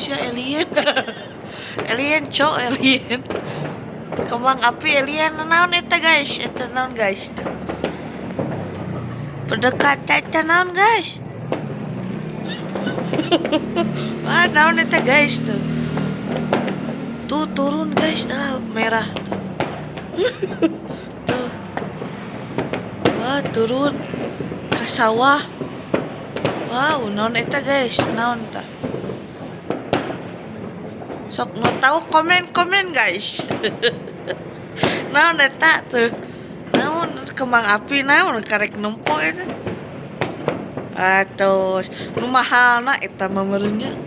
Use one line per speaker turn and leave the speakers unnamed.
ya alien. Alien cok, alien. Kembang api alien naon eta guys? Eta naon guys? Pendekatan eta naon guys? Wah, naon eta guys tuh. Tuh turun guys, merah tuh. Tuh. Wah, turun ke sawah. Wow, naon eta guys? Naon tah? Sok mau tahu komen guys. Naon eta tuh? Naon kembang api naon karek nempok eta? Atos, nu mahalna eta mah meureunnya.